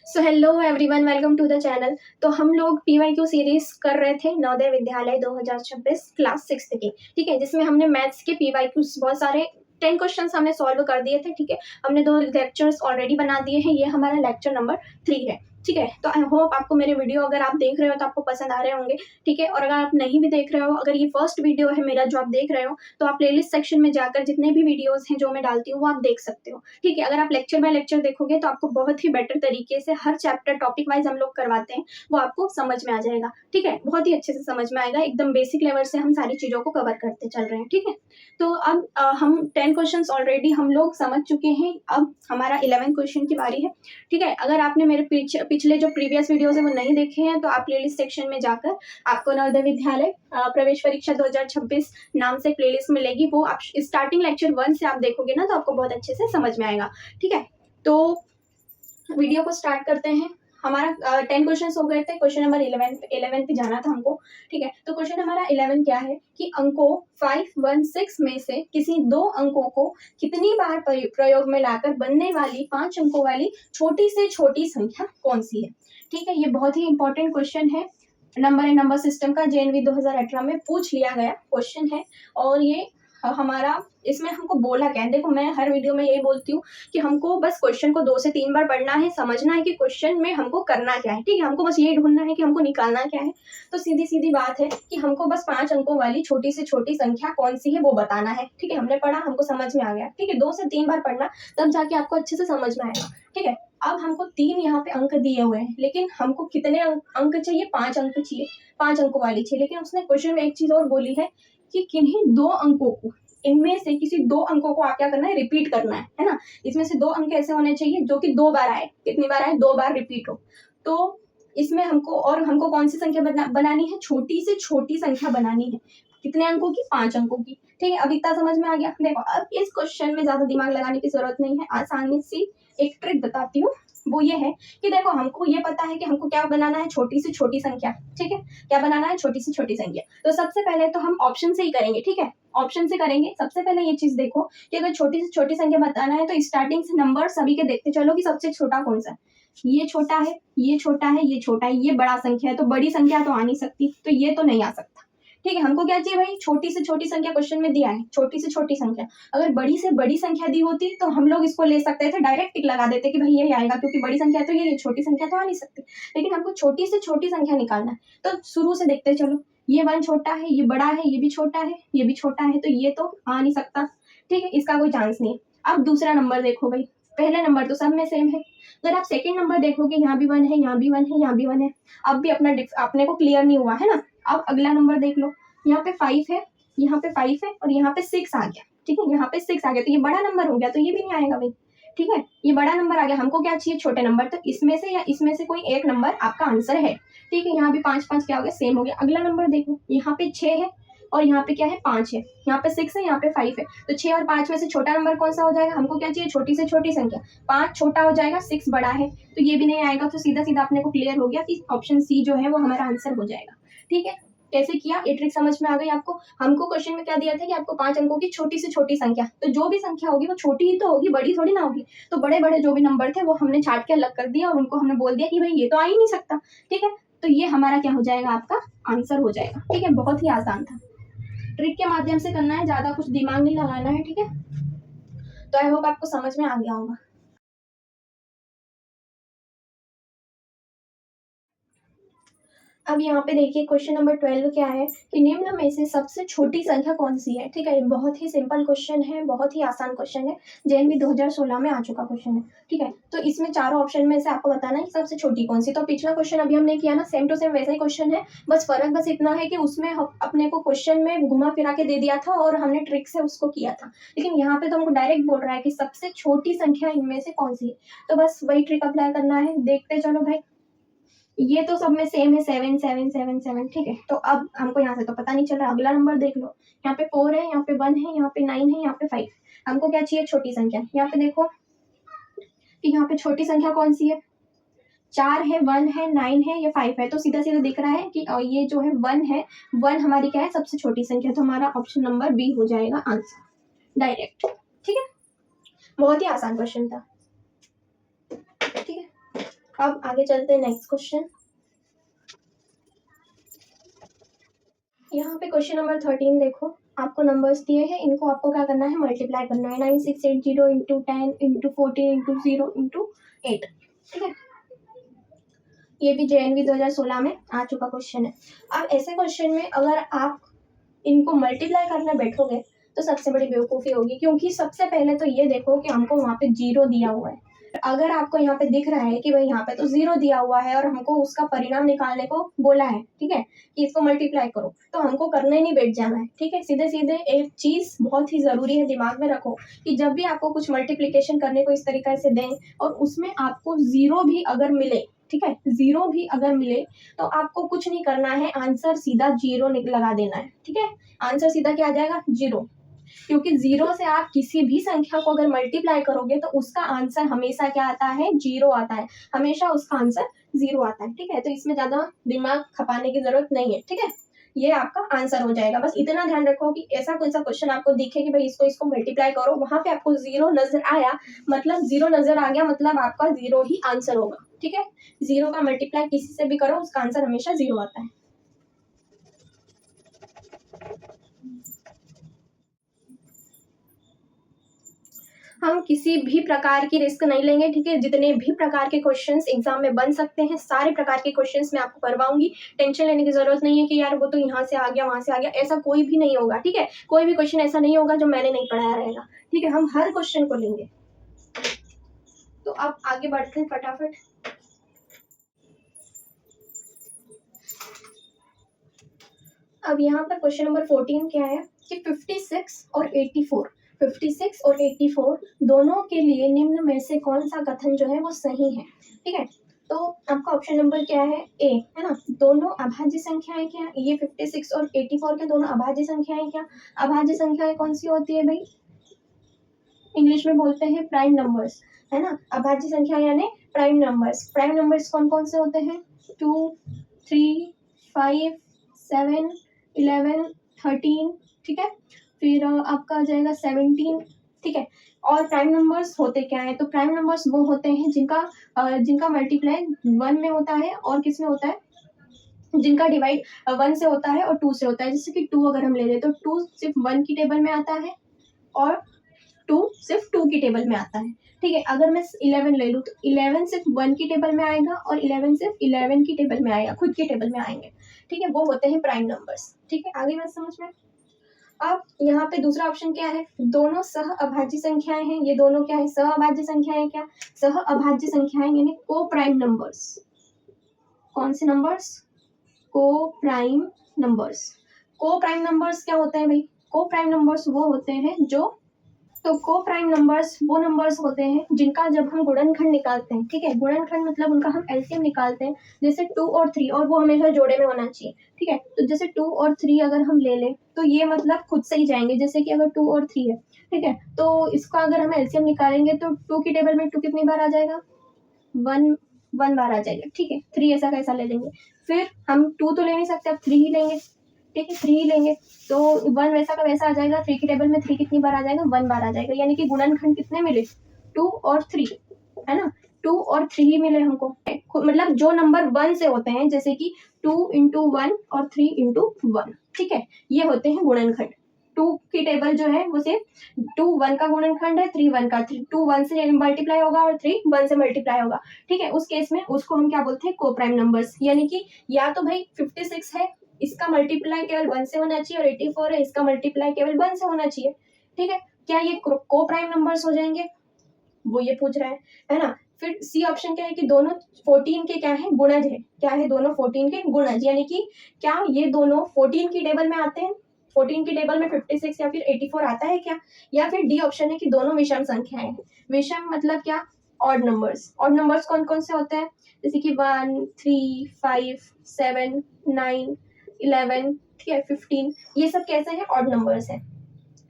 So hello everyone, welcome to the channel. तो हम लोग पीवाईक्यू सीरीज कर रहे थे नवोदय विद्यालय 2026 क्लास 6 की, ठीक है, जिसमें हमने मैथ्स के पीवाईक्यू बहुत सारे 10 क्वेश्चंस हमने सॉल्व कर दिए थे। ठीक है, हमने 2 लेक्चर्स ऑलरेडी बना दिए हैं। ये हमारा लेक्चर नंबर 3 है। ठीक है, तो आई होप आपको मेरे वीडियो अगर आप देख रहे हो तो आपको पसंद आ रहे होंगे। ठीक है, और अगर आप नहीं भी देख रहे हो, अगर ये फर्स्ट वीडियो है मेरा जो आप देख रहे हो, तो आप प्लेलिस्ट सेक्शन में जाकर जितने भी वीडियोस हैं जो मैं डालती हूँ वो आप देख सकते हो। ठीक है, अगर आप लेक्चर बाय लेक्चर देखोगे तो आपको बहुत ही बेटर तरीके से हर चैप्टर टॉपिक वाइज हम लोग करवाते हैं, वो आपको समझ में आ जाएगा। ठीक है, बहुत ही अच्छे से समझ में आएगा। एकदम बेसिक लेवल से हम सारी चीज़ों को कवर करते चल रहे हैं। ठीक है, तो अब हम 10 क्वेश्चन ऑलरेडी हम लोग समझ चुके हैं। अब हमारा 11 क्वेश्चन की बारी है। ठीक है, अगर आपने मेरे पिछले जो प्रीवियस वीडियोस है वो नहीं देखे हैं तो आप प्लेलिस्ट सेक्शन में जाकर आपको नवोदय विद्यालय प्रवेश परीक्षा 2026 नाम से प्लेलिस्ट मिलेगी। वो आप स्टार्टिंग लेक्चर 1 से आप देखोगे ना तो आपको बहुत अच्छे से समझ में आएगा। ठीक है, तो वीडियो को स्टार्ट करते हैं। हमारा 10 क्वेश्चन हो गए थे। क्वेश्चन नंबर 11 पे जाना था हमको। ठीक है, तो क्वेश्चन हमारा 11 क्या है कि अंकों 5, 1, 6 में से किसी 2 अंकों को कितनी बार प्रयोग में लाकर बनने वाली 5 अंकों वाली छोटी से छोटी संख्या कौन सी है। ठीक है, ये बहुत ही इंपॉर्टेंट क्वेश्चन है। नंबर सिस्टम का जेएनवी 2018 में पूछ लिया गया क्वेश्चन है। और ये हमारा इसमें हमको बोला क्या है, देखो मैं हर वीडियो में यही बोलती हूँ कि हमको बस क्वेश्चन को 2 से 3 बार पढ़ना है, समझना है कि क्वेश्चन में हमको करना क्या है। ठीक है, हमको बस ये ढूंढना है कि हमको निकालना क्या है। तो सीधी सीधी बात है कि हमको बस 5 अंकों वाली छोटी से छोटी संख्या कौन सी है वो बताना है। ठीक है, हमने पढ़ा, हमको समझ में आ गया। ठीक है, 2 से 3 बार पढ़ना, तब जाके आपको अच्छे से समझ में आएगा। ठीक है, अब हमको 3 यहाँ पे अंक दिए हुए हैं, लेकिन हमको कितने अंक चाहिए? 5 अंक चाहिए, 5 अंकों वाली चाहिए। लेकिन उसने क्वेश्चन में एक चीज और बोली है कि किन्हीं 2 अंकों को, इनमें से किसी 2 अंकों को आप क्या करना है? रिपीट करना है ना। इसमें से 2 अंक ऐसे होने चाहिए जो कि 2 बार आए। कितनी बार आए? 2 बार रिपीट हो। तो इसमें हमको कौन सी संख्या बनानी है? छोटी से छोटी संख्या बनानी है। कितने अंकों की? 5 अंकों की। ठीक है, अब इतना समझ में आ गया। देखो, अब इस क्वेश्चन में ज्यादा दिमाग लगाने की जरूरत नहीं है। आसानी सी एक ट्रिक बताती हूँ, वो ये है कि देखो हमको ये पता है कि हमको क्या बनाना है? छोटी से छोटी संख्या। ठीक है, क्या बनाना है? छोटी से छोटी संख्या। तो सबसे पहले तो हम ऑप्शन से ही करेंगे। ठीक है, ऑप्शन से करेंगे। सबसे पहले ये चीज देखो कि अगर छोटी से छोटी संख्या बताना है तो स्टार्टिंग से नंबर सभी के देखते चलो कि सबसे छोटा कौन सा है। ये छोटा है, ये छोटा है, ये छोटा है, ये बड़ा संख्या है। तो बड़ी संख्या तो आ नहीं सकती, तो ये तो नहीं आ सकता। ठीक है, हमको क्या चाहिए भाई? छोटी से छोटी संख्या क्वेश्चन में दिया है, छोटी से छोटी संख्या। अगर बड़ी से बड़ी संख्या दी होती तो हम लोग इसको ले सकते थे, डायरेक्ट टिक लगा देते कि भाई ये आएगा, क्योंकि बड़ी संख्या तो ये छोटी संख्या तो आ नहीं सकती। लेकिन हमको छोटी से छोटी संख्या निकालना है, तो शुरू से देखते चलो। ये 1 छोटा है, ये बड़ा है, ये भी छोटा है, ये भी छोटा है, तो ये तो आ नहीं सकता। ठीक है, इसका कोई चांस नहीं है। अब दूसरा नंबर देखो भाई, पहले नंबर तो सब में सेम है। अगर आप सेकंड नंबर देखोगे, यहाँ भी 1 है, यहाँ भी 1 है, यहाँ भी 1 है। अब भी अपने को क्लियर नहीं हुआ है ना। अब अगला नंबर देख लो, यहाँ पे 5 है, यहाँ पे 5 है, और यहाँ पे 6 आ गया। ठीक है, यहाँ पे 6 आ गया, तो ये बड़ा नंबर हो गया, तो ये भी नहीं आएगा भाई। ठीक है, ये बड़ा नंबर आ गया। हमको क्या चाहिए? छोटे नंबर। तो इसमें से या इसमें से कोई एक नंबर आपका आंसर है। ठीक है, यहाँ भी 5 5 क्या हो गया? सेम हो गया। अगला नंबर देखो, यहाँ पे 6 है और यहाँ पे क्या है? 5 है। यहाँ पे 6 है, यहाँ पे 5 है। तो 6 और 5 में से छोटा नंबर कौन सा हो जाएगा? हमको क्या चाहिए? छोटी से छोटी संख्या। 5 छोटा हो जाएगा, 6 बड़ा है, तो ये भी नहीं आएगा। तो सीधा सीधा अपने को क्लियर हो गया कि ऑप्शन सी जो है वो हमारा आंसर हो जाएगा। ठीक है, कैसे किया? ये ट्रिक समझ में आ गई आपको? हमको क्वेश्चन में क्या दिया था कि आपको 5 अंकों की छोटी से छोटी संख्या, तो जो भी संख्या होगी वो छोटी ही तो होगी, बड़ी थोड़ी ना होगी। तो बड़े बड़े जो भी नंबर थे वो हमने छाट के अलग कर दिया और उनको हमने बोल दिया कि भाई ये तो आ ही नहीं सकता। ठीक है, तो ये हमारा क्या हो जाएगा? आपका आंसर हो जाएगा। ठीक है, बहुत ही आसान था। ट्रिक के माध्यम से करना है, ज्यादा कुछ दिमाग नहीं लगाना है। ठीक है, तो आई होप आपको समझ में आ गया होगा। अब यहाँ पे देखिए क्वेश्चन नंबर 12 क्या है कि निम्न में से सबसे छोटी संख्या कौन सी है। ठीक है, ये बहुत ही सिंपल क्वेश्चन है, बहुत ही आसान क्वेश्चन है। जेएनवी 2016 में आ चुका क्वेश्चन है। ठीक है, तो इसमें चारों ऑप्शन में से आपको बताना है कि सबसे छोटी कौन सी। तो पिछला क्वेश्चन अभी हमने किया ना, सेम टू सेम वैसा ही क्वेश्चन है। बस फर्क बस इतना है कि उसमें अपने को क्वेश्चन में घुमा फिरा के दे दिया था और हमने ट्रिक से उसको किया था। लेकिन यहाँ पे तो हमको डायरेक्ट बोल रहा है कि सबसे छोटी संख्या इनमें से कौन सी है। तो बस वही ट्रिक अप्लाई करना है। देखते चलो भाई, ये तो सब में सेम है, 7 7 7 7। ठीक है, तो अब हमको यहाँ से तो पता नहीं चल रहा। अगला नंबर देख लो, यहाँ पे 4 है, यहाँ पे 1 है, यहाँ पे 9 है, यहाँ पे 5। हमको क्या चाहिए? छोटी संख्या। यहाँ पे देखो कि यहाँ पे छोटी संख्या कौन सी है? 4 है, 1 है, 9 है, ये 5 है। तो सीधा सीधा दिख रहा है कि ये जो है 1 है, 1 हमारी क्या है? सबसे छोटी संख्या। तो हमारा ऑप्शन नंबर बी हो जाएगा आंसर, डायरेक्ट। ठीक है, बहुत ही आसान क्वेश्चन था। ठीक है, अब आगे चलते हैं नेक्स्ट क्वेश्चन। यहाँ पे क्वेश्चन नंबर 13 देखो, आपको नंबर्स दिए हैं, इनको आपको क्या करना है, मल्टीप्लाई करना है। 9680 इंटू 10 इंटू 14 इंटू 0 इंटू 8। ठीक है, ये भी JNV 2016 में आ चुका क्वेश्चन है। अब ऐसे क्वेश्चन में अगर आप इनको मल्टीप्लाई करने बैठोगे तो सबसे बड़ी बेवकूफ़ी होगी, क्योंकि सबसे पहले तो ये देखो कि हमको वहाँ पे 0 दिया हुआ है। अगर आपको यहाँ पे दिख रहा है कि भाई यहाँ पे तो 0 दिया हुआ है और हमको उसका परिणाम निकालने को बोला है, ठीक है, कि इसको मल्टीप्लाई करो, तो हमको करने नहीं बैठ जाना है। ठीक है, सीधे सीधे एक चीज़ बहुत ही ज़रूरी है, दिमाग में रखो कि जब भी आपको कुछ मल्टीप्लिकेशन करने को इस तरीके से दें और उसमें आपको 0 भी अगर मिले, ठीक है, 0 भी अगर मिले तो आपको कुछ नहीं करना है, आंसर सीधा 0 लगा देना है। ठीक है, आंसर सीधा क्या आ जाएगा, 0, क्योंकि 0 से आप किसी भी संख्या को अगर मल्टीप्लाई करोगे तो उसका आंसर हमेशा क्या आता है, 0 आता है, हमेशा उसका आंसर 0 आता है। ठीक है, तो इसमें ज़्यादा दिमाग खपाने की जरूरत नहीं है। ठीक है, ये आपका आंसर हो जाएगा। बस इतना ध्यान रखो कि ऐसा कोई सा क्वेश्चन आपको दिखे कि भाई इसको मल्टीप्लाई करो, वहां पे आपको 0 नजर आया, मतलब 0 नजर आ गया, मतलब आपका 0 ही आंसर होगा। ठीक है, 0 का मल्टीप्लाई किसी से भी करो, उसका आंसर हमेशा 0 आता है। हम किसी भी प्रकार की रिस्क नहीं लेंगे। ठीक है, जितने भी प्रकार के क्वेश्चंस एग्जाम में बन सकते हैं सारे प्रकार के क्वेश्चंस मैं आपको करवाऊंगी। टेंशन लेने की जरूरत नहीं है कि यार वो तो यहाँ से आ गया वहां से आ गया, ऐसा कोई भी नहीं होगा। ठीक है, कोई भी क्वेश्चन ऐसा नहीं होगा जो मैंने नहीं पढ़ाया रहेगा। ठीक है, हम हर क्वेश्चन को लेंगे। तो अब आगे बढ़ते हैं फटाफट। अब यहाँ पर क्वेश्चन नंबर 14 क्या है कि 56 और 84 दोनों के लिए निम्न में से कौन सा कथन जो है वो सही है। ठीक है, तो आपका ऑप्शन नंबर क्या है, ए, है ना, दोनों अभाज्य संख्याएं क्या, ये 56 और 84 के दोनों अभाज्य संख्याएं क्या। अभाज्य संख्याएं कौन सी होती है भाई, इंग्लिश में बोलते हैं प्राइम नंबर्स, है ना। अभाज्य संख्या यानी प्राइम नंबर्स। प्राइम नंबर्स कौन कौन से होते हैं, 2, 3, 5, 7, 11, 13। ठीक है, फिर आपका आ जाएगा 17। ठीक है, और प्राइम नंबर्स होते क्या है, तो प्राइम नंबर्स वो होते हैं जिनका मल्टीप्लाई 1 में होता है और किस में होता है, जिनका डिवाइड 1 से होता है और 2 से होता है। जैसे कि 2 अगर हम ले लें तो 2 सिर्फ 1 की टेबल में आता है और 2 सिर्फ 2 की टेबल में आता है। ठीक है, अगर मैं 11 ले लूँ तो 11 सिर्फ 1 की टेबल में आएगा और 11 सिर्फ 11 की टेबल में आएगा, खुद की टेबल में आएंगे। ठीक है, वो होते हैं प्राइम नंबर्स। ठीक है, आगे बात समझ में। अब यहाँ पे दूसरा ऑप्शन क्या है, दोनों सह अभाज्य संख्याएं हैं। ये दोनों क्या है, सह अभाज्य संख्याएं। क्या, सह अभाज्य संख्याएं यानी को प्राइम नंबर्स। कौन से नंबर्स, को प्राइम नंबर्स। को प्राइम नंबर्स क्या होता है भाई, को प्राइम नंबर्स वो होते हैं जो, तो को प्राइम नंबर्स वो नंबर्स होते हैं जिनका जब हम गुणनखंड निकालते हैं, ठीक है, गुणनखंड मतलब उनका हम एलसीएम निकालते हैं, जैसे 2 और 3, और वो हमेशा जोड़े में होना चाहिए। ठीक है, तो जैसे 2 और 3 अगर हम ले लें तो ये मतलब खुद से ही जाएंगे। जैसे कि अगर 2 और 3 है, ठीक है, तो इसका अगर हम एलसीएम निकालेंगे तो 2 की टेबल में 2 कितनी बार आ जाएगा, 1 बार आ जाएगा। ठीक है, 3 ऐसा कैसा ले लेंगे, फिर हम 2 तो ले नहीं सकते, अब 3 ही लेंगे। ठीक है, 3 ही लेंगे तो 1 वैसा का वैसा आ जाएगा। 3 की टेबल में 3 कितनी बार आ जाएगा, 1 बार आ जाएगा। यानी कि गुणनखंड कितने मिले, 2 और 3, है ना, 2 और 3 ही मिले हमको। मतलब जो नंबर 1 से होते हैं, जैसे कि 2 इंटू 1 और 3 इंटू 1। ठीक है, ये होते हैं गुणनखंड। 2 की टेबल जो है वो सिर्फ 2 1 का गुणनखंड है, 3 1 का। 2 1 से मल्टीप्लाई होगा और 3 1 से मल्टीप्लाई होगा। ठीक है, उस केस में उसको हम क्या बोलते हैं, को प्राइम नंबर्स। यानी कि या तो भाई 56 है, इसका मल्टीप्लाई केवल 1 से होना चाहिए, और 84 है, इसका मल्टीप्लाई केवल 1 से होना चाहिए। ठीक है, क्या ये को प्राइम नंबर्स हो जाएंगे, वो ये पूछ रहा है ना। फिर सी ऑप्शन क्या है कि दोनों 14 के क्या है, गुणज है। क्या है, दोनों 14 के गुणज, यानी कि क्या ये दोनों 14 की टेबल में आते हैं, 14 की टेबल में 56 या फिर 84 आता है क्या। या फिर डी ऑप्शन है कि दोनों विषम संख्याएं हैं। विषम मतलब क्या, ऑड नंबर्स। ऑड नंबर्स कौन कौन से होते हैं, जैसे कि 1 3 5 7 9 11, ठीक है, 15, ये सब कैसे हैं, ऑड नंबर्स हैं।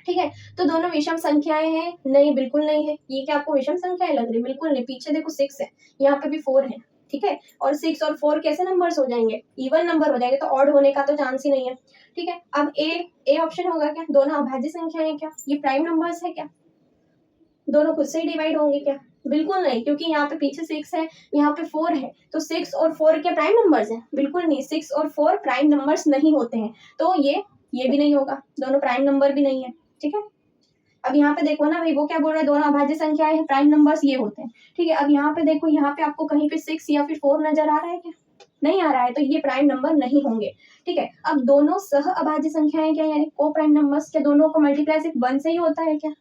ठीक है, तो दोनों विषम संख्याएं हैं, नहीं बिल्कुल नहीं है। ये क्या आपको विषम संख्याएं लग रही, बिल्कुल नहीं। पीछे देखो 6 है, यहाँ पे भी 4 है। ठीक है, और 6 और 4 कैसे नंबर्स हो जाएंगे, इवन नंबर हो जाएंगे, तो ऑड होने का तो चांस ही नहीं है। ठीक है, अब ए ऑप्शन होगा क्या, दोनों अभाज्य संख्याएं क्या, ये प्राइम नंबर्स है क्या, दोनों खुद से ही डिवाइड होंगे क्या, बिल्कुल नहीं, क्योंकि यहाँ पे पीछे 6 है, यहाँ पे 4 है, तो 6 और 4 क्या प्राइम नंबर्स हैं? बिल्कुल नहीं, 6 और 4 प्राइम नंबर्स नहीं होते हैं, तो ये भी नहीं होगा, दोनों प्राइम नंबर भी नहीं है, ठीक है। अब यहाँ पे देखो ना भाई, वो क्या बोल रहा है, दोनों अभाज्य संख्याएं हैं, प्राइम नंबर्स ये होते हैं, ठीक है। अब यहाँ पे देखो, यहाँ पे आपको कहीं पे 6 या फिर 4 नजर आ रहा है क्या? नहीं आ रहा है, तो ये प्राइम नंबर नहीं होंगे, ठीक है। अब दोनों सह अभाज्य संख्याएं क्या, यानी को प्राइम नंबर्स, क्या दोनों को मल्टीप्लाई सिर्फ 1 से ही होता है क्या?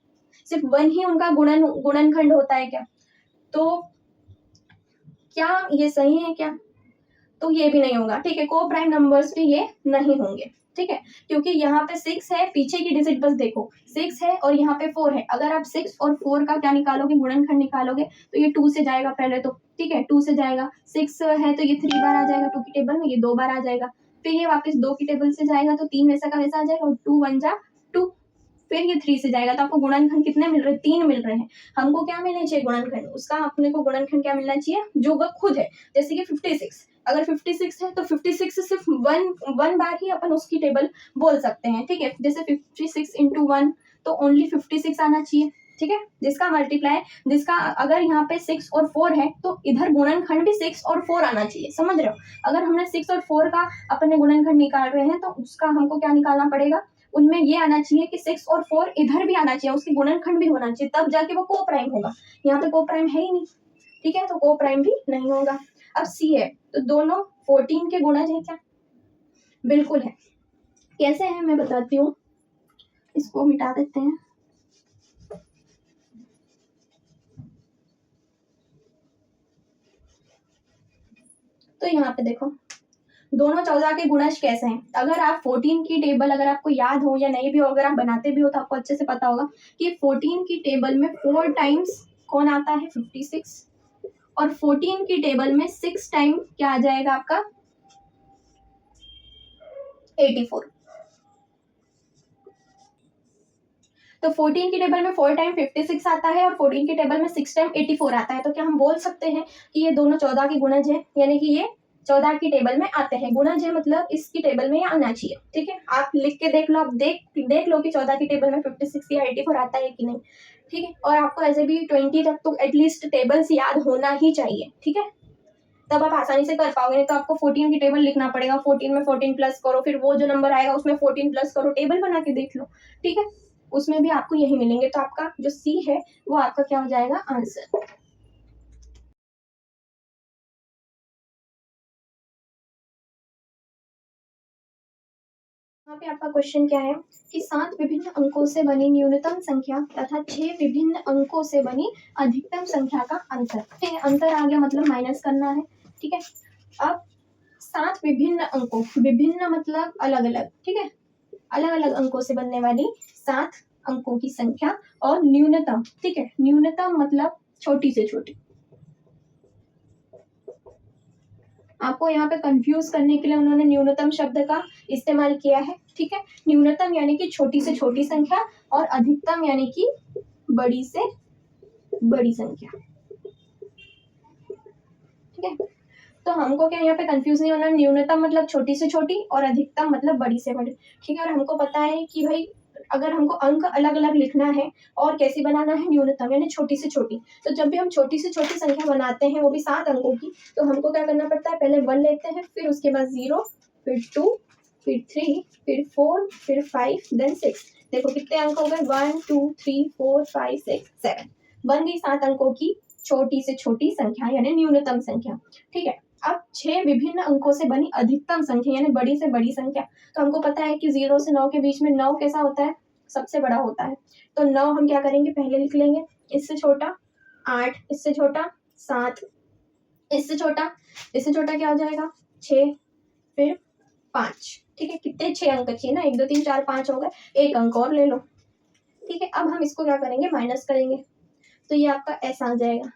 सिर्फ 1 ही उनका गुणनखंड होता है क्या? तो क्या ये सही है क्या? तो ये भी नहीं होगा, ठीक है। को प्राइम नंबर्स भी ये नहीं होंगे, ठीक है, क्योंकि यहाँ पे 6 है, पीछे की डिजिट बस देखो, 6 है और यहाँ पे 4 है। अगर आप 6 और 4 का क्या निकालोगे, गुणनखंड निकालोगे, तो ये 2 से जाएगा पहले तो, ठीक है, 2 से जाएगा। 6 है तो ये 3 बार आ जाएगा 2 की टेबल में, ये 2 बार आ जाएगा। फिर ये वापस 2 की टेबल से जाएगा तो 3 वैसा का वैसा आ जाएगा, और 2 1 जा 2। फिर ये 3 से जाएगा, तो आपको गुणनखंड कितने मिल रहे हैं? 3 मिल रहे हैं। हमको क्या मिलना चाहिए? गुणनखंड। उसका अपने को गुणनखंड क्या मिलना चाहिए? जो वह खुद है, जैसे कि 56, अगर 56 है तो 56 से सिर्फ वन बार ही अपन उसकी टेबल बोल सकते हैं, ठीक है। जैसे 56 इंटू 1, तो ओनली 56 आना चाहिए, ठीक है। जिसका मल्टीप्लाई, जिसका अगर यहाँ पे 6 और 4 है तो इधर गुणनखंड भी 6 और 4 आना चाहिए, समझ रहे हो। अगर हमने 6 और 4 का अपने गुणनखंड निकाल रहे हैं तो उसका हमको क्या निकालना पड़ेगा? उनमें ये आना चाहिए कि 6 और 4 इधर भी आना चाहिए, उसकी गुणनखंड भी होना चाहिए, तब जाके वो को प्राइम होगा। यहाँ पे को प्राइम है ही नहीं, ठीक है, तो को प्राइम भी नहीं होगा। अब सी है, तो दोनों 14 के गुणज है क्या? बिल्कुल है। कैसे है मैं बताती हूँ, इसको मिटा देते हैं। तो यहाँ पे देखो, दोनों 14 के गुणज कैसे हैं। अगर आप 14 की टेबल, अगर आपको याद हो या नहीं भी हो, अगर आप बनाते भी हो तो आपको अच्छे से पता होगा कि 14 की टेबल में 4 टाइम्स कौन आता है? 56, और 14 की टेबल में 6 टाइम क्या आ जाएगा आपका? 84। तो 14 की टेबल में 4 टाइम 56 आता है और 14 की टेबल में 6 टाइम 84 आता है। तो क्या हम बोल सकते हैं कि ये दोनों 14 के गुणज है, यानी कि ये 14 की टेबल में आते हैं। गुणज है मतलब इसकी टेबल में ये आना चाहिए, ठीक है। आप लिख के देख लो, आप देख लो कि 14 की टेबल में 56 या 84 आता है कि नहीं, ठीक है। और आपको ऐसे भी 20 तक तो एटलीस्ट टेबल्स याद होना ही चाहिए, ठीक है, तब आप आसानी से कर पाओगे। नहीं तो आपको 14 की टेबल लिखना पड़ेगा, 14 में 14 प्लस करो, फिर वो जो नंबर आएगा उसमें 14 प्लस करो, टेबल बना के देख लो, ठीक है, उसमें भी आपको यही मिलेंगे। तो आपका जो सी है वो आपका क्या हो जाएगा? आंसर। यहाँ पे आपका क्वेश्चन क्या है कि 7 विभिन्न अंकों से बनी न्यूनतम संख्या तथा 6 विभिन्न अंकों से बनी अधिकतम संख्या का अंतर, ठीक है। अंतर आ गया मतलब माइनस करना है, ठीक है। अब 7 विभिन्न अंकों, विभिन्न मतलब अलग अलग, ठीक है, अलग अलग अंकों से बनने वाली 7 अंकों की संख्या और न्यूनतम, ठीक है, न्यूनतम मतलब छोटी से छोटी। आपको यहाँ पे कंफ्यूज करने के लिए उन्होंने न्यूनतम शब्द का इस्तेमाल किया है, ठीक है। न्यूनतम यानी कि छोटी से छोटी संख्या और अधिकतम यानी कि बड़ी से बड़ी संख्या, ठीक है। तो हमको क्या यहाँ पे कंफ्यूज नहीं होना, न्यूनतम मतलब छोटी से छोटी और अधिकतम मतलब बड़ी से बड़ी, ठीक है। और हमको पता है कि भाई अगर हमको अंक अलग अलग लिखना है और कैसे बनाना है, न्यूनतम यानी छोटी से छोटी। तो जब भी हम छोटी से छोटी संख्या बनाते हैं, वो भी 7 अंकों की, तो हमको क्या करना पड़ता है? पहले 1 लेते हैं, फिर उसके बाद 0, फिर 2, फिर 3, फिर 4, फिर 5, देन 6। देखो कितने अंक हो गए? 1 2 3 4 5 6 7, बन गई 7 अंकों की छोटी से छोटी संख्या यानी न्यूनतम संख्या, ठीक है। अब 6 विभिन्न अंकों से बनी अधिकतम संख्या यानी बड़ी से बड़ी संख्या। तो हमको पता है कि 0 से 9 के बीच में 9 कैसा होता है? सबसे बड़ा होता है। तो 9 हम क्या करेंगे? पहले लिख लेंगे, इससे छोटा 8, इससे छोटा 7, इससे छोटा क्या हो जाएगा? 6, फिर 5, ठीक है। कितने? 6 अंक चाहिए ना, 1 2 3 4 5 हो गए, एक अंक और ले लो, ठीक है। अब हम इसको क्या करेंगे? माइनस करेंगे, तो ये आपका ऐसा आ जाएगा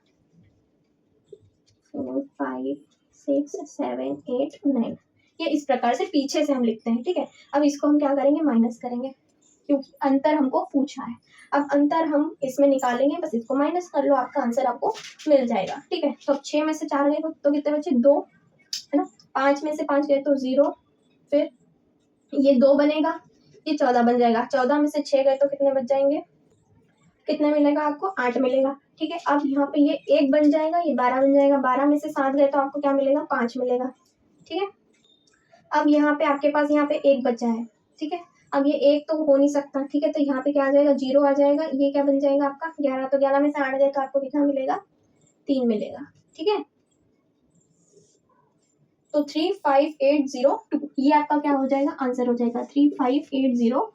4 5 6 7 8 9। ये इस प्रकार से पीछे से हम लिखते हैं, ठीक है। अब इसको हम क्या करेंगे? माइनस करेंगे, क्योंकि अंतर हमको पूछा है। अब अंतर हम इसमें निकालेंगे, बस इसको माइनस कर लो, आपका आंसर आपको मिल जाएगा, ठीक है। तो अब 6 में से 4 गए तो कितने बचे? 2, है ना। 5 में से 5 गए तो 0, फिर ये 2 बनेगा, ये 14 बन जाएगा। 14 में से 6 गए तो कितने बच जाएंगे? कितने मिलेगा आपको? 8 मिलेगा। ठीक है। अब यहाँ पे ये 1 बन जाएगा, ये 12 बन जाएगा, 12 में से 7 गए तो आपको क्या मिलेगा, 5 मिलेगा। ठीक है। अब यहाँ पे आपके पास यहाँ पे 1 बचा है। ठीक है। अब ये 1 तो हो नहीं सकता। ठीक है, तो यहाँ पे क्या आ जाएगा, 0 आ जाएगा। ये क्या बन जाएगा आपका 11, तो 11 में से 8 गए तो आपको कितना मिलेगा, 3 मिलेगा। ठीक है, तो 35802 ये आपका क्या हो जाएगा, आंसर हो जाएगा 35802।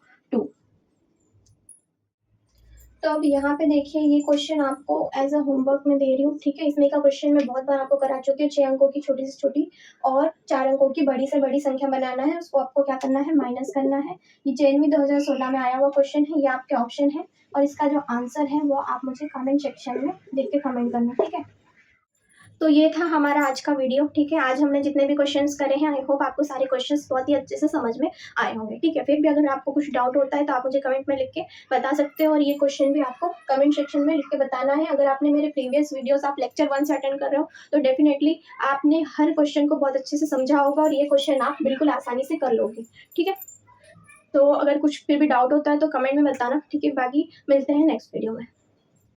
तो अब यहाँ पे देखिए, ये क्वेश्चन आपको एज अ होमवर्क में दे रही हूँ। ठीक है, इसमें का क्वेश्चन मैं बहुत बार आपको करा चुकी हूँ। 6 अंकों की छोटी से छोटी और 4 अंकों की बड़ी से बड़ी संख्या बनाना है, उसको आपको क्या करना है, माइनस करना है। ये जेएनवी 2016 में आया हुआ क्वेश्चन है, ये आपके ऑप्शन है और इसका जो आंसर है वो आप मुझे कमेंट सेक्शन में लिख के कमेंट करना। ठीक है, तो ये था हमारा आज का वीडियो। ठीक है, आज हमने जितने भी क्वेश्चंस करे हैं, आई होप आपको सारे क्वेश्चंस बहुत ही अच्छे से समझ में आए होंगे। ठीक है, फिर भी अगर आपको कुछ डाउट होता है तो आप मुझे कमेंट में लिख के बता सकते हो और ये क्वेश्चन भी आपको कमेंट सेक्शन में लिख के बताना है। अगर आपने मेरे प्रीवियस वीडियोस आप लेक्चर 1 से अटेंड कर रहे हो तो डेफिनेटली आपने हर क्वेश्चन को बहुत अच्छे से समझा होगा और ये क्वेश्चन आप बिल्कुल आसानी से कर लोगे। ठीक है, तो अगर कुछ फिर भी डाउट होता है तो कमेंट में बताना। ठीक है, बाकी मिलते हैं नेक्स्ट वीडियो में।